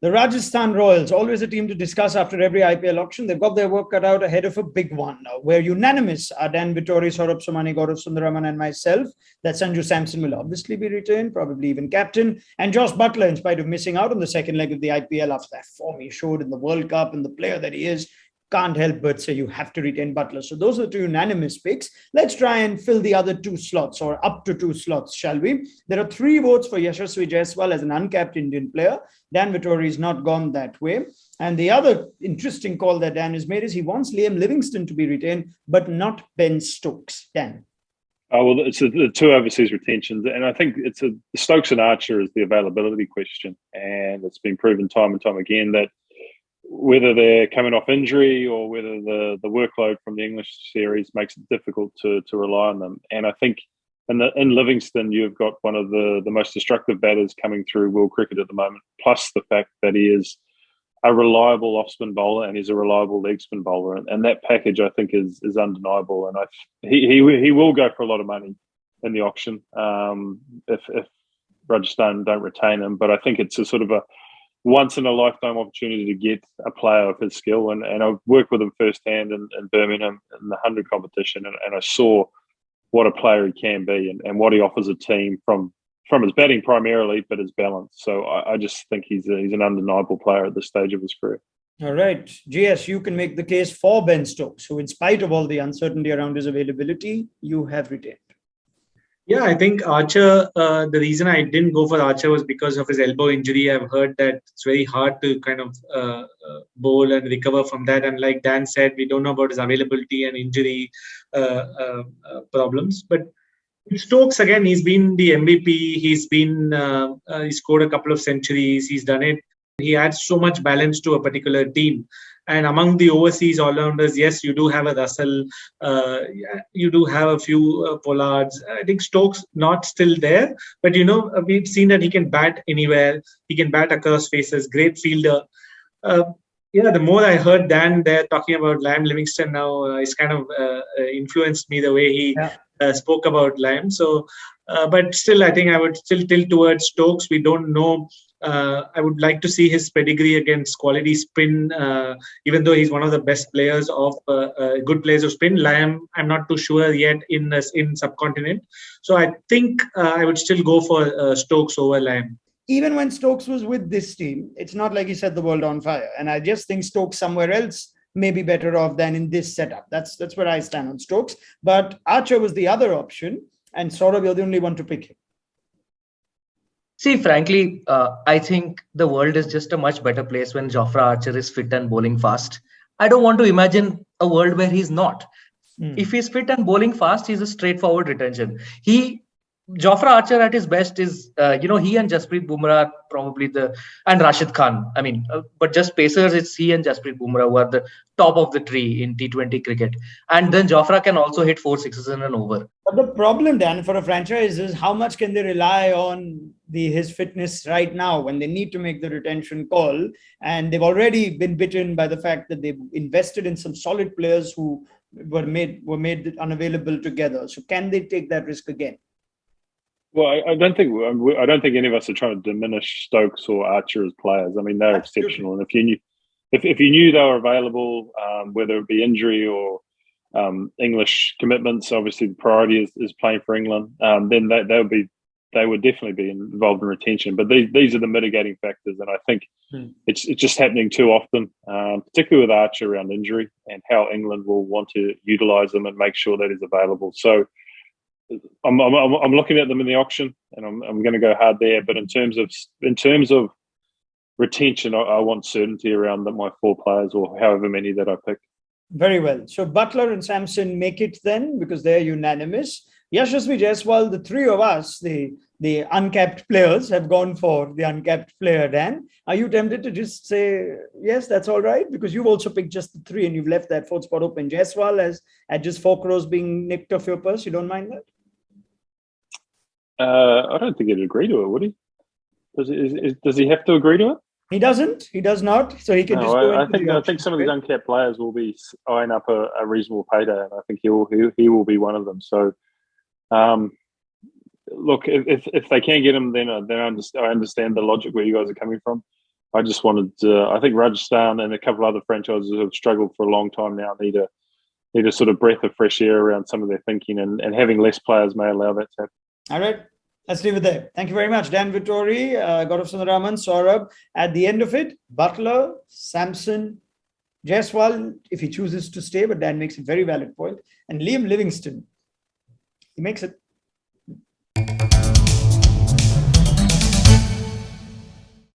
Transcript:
The Rajasthan Royals, always a team to discuss after every IPL auction. They've got their work cut out ahead of a big one now. We're unanimous, Dan Vettori, Saurabh Somani, Gaurav Sundararaman and myself, that Sanju Samson will obviously be retained, probably even captain. And Josh Buttler, in spite of missing out on the second leg of the IPL after that form he showed in the World Cup and the player that he is, can't help but say you have to retain Buttler. So those are the two unanimous picks. Let's try and fill the other two slots, or up to two slots, shall we? There are 3 votes for Yashasvi Jaiswal as an uncapped Indian player. Dan Vettori is not gone that way. And the other interesting call that Dan has made is he wants Liam Livingstone to be retained, but not Ben Stokes. Dan. Oh, well, it's the 2 overseas retentions. And I think it's Stokes and Archer is the availability question. And it's been proven time and time again that whether they're coming off injury or whether the workload from the English series makes it difficult to rely on them. And I think in Livingston, you've got one of the most destructive batters coming through world cricket at the moment, plus the fact that he is a reliable off-spin bowler and he's a reliable leg spin bowler. And that package, I think, is undeniable. And he will go for a lot of money in the auction if Rajasthan don't retain him. But I think it's a sort of a once-in-a-lifetime opportunity to get a player of his skill. And I've worked with him firsthand in Birmingham in the 100 competition, and I saw what a player he can be and what he offers a team from his batting primarily, but his balance. So I just think he's an undeniable player at this stage of his career. All right. GS, you can make the case for Ben Stokes, who, in spite of all the uncertainty around his availability, you have retained. Yeah, I think Archer, the reason I didn't go for Archer was because of his elbow injury. I've heard that it's very hard to kind of bowl and recover from that. And like Dan said, we don't know about his availability and injury problems. But Stokes, again, he's been the MVP. He scored a couple of centuries. He's done it. He adds so much balance to a particular team. And among the overseas all-rounders, yes, you do have a Russell, you do have a few Pollards. I think Stokes not still there, but we've seen that he can bat anywhere. He can bat across faces. Great fielder. The more I heard Dan there talking about Liam Livingstone now, it's kind of influenced me the way he spoke about Liam. So, but still, I think I would still tilt towards Stokes. We don't know. I would like to see his pedigree against quality spin, even though he's one of the best players of good players of spin. Liam, I'm not too sure yet in subcontinent. So I think I would still go for Stokes over Liam. Even when Stokes was with this team, it's not like he set the world on fire. And I just think Stokes somewhere else may be better off than in this setup. That's where I stand on Stokes. But Archer was the other option, and Saurabh, you're the only one to pick him. See, frankly, I think the world is just a much better place when Jofra Archer is fit and bowling fast. I don't want to imagine a world where he's not. If he's fit and bowling fast, he's a straightforward retention. Jofra Archer at his best is, he and Jasprit Bumrah are probably and Rashid Khan. I mean, but just pacers, it's he and Jasprit Bumrah who are the top of the tree in T20 cricket. And then Jofra can also hit 4 sixes in an over. But the problem, Dan, for a franchise is how much can they rely on his fitness right now when they need to make the retention call? And they've already been bitten by the fact that they've invested in some solid players who were made unavailable together. So can they take that risk again? Well, I don't think any of us are trying to diminish Stokes or Archer as players. I mean, they're exceptional, and if you knew they were available, whether it be injury or English commitments, obviously the priority is playing for England. Then they would definitely be involved in retention. But these are the mitigating factors, and I think it's just happening too often, particularly with Archer around injury and how England will want to utilise them and make sure that he's available. So. I'm looking at them in the auction, and I'm going to go hard there. But in terms of retention, I want certainty around my 4 players or however many that I pick. Very well. So Buttler and Samson make it then because they're unanimous. Yashasvi Jaiswal, the 3 of us, the uncapped players, have gone for the uncapped player. Dan, are you tempted to just say yes, that's all right? Because you've also picked just the 3 and you've left that 4th spot open. Jaiswal as at just 4 crores being nicked off your purse. You don't mind that? I don't think he'd agree to it, would he? Does he have to agree to it? He doesn't. He does not. So he can just go into I think some of these uncapped players will be eyeing up a reasonable payday, and I think he will be one of them. So, look, if they can get him, then I understand the logic where you guys are coming from. I just wanted to, I think Rajasthan and a couple of other franchises who have struggled for a long time now need a sort of breath of fresh air around some of their thinking, and having less players may allow that to happen. All right. Let's leave it there. Thank you very much, Dan Vettori, Gaurav Sundararaman, Saurabh. At the end of it, Butler, Samson, Jaiswal, if he chooses to stay, but Dan makes a very valid point, and Liam Livingston. He makes it.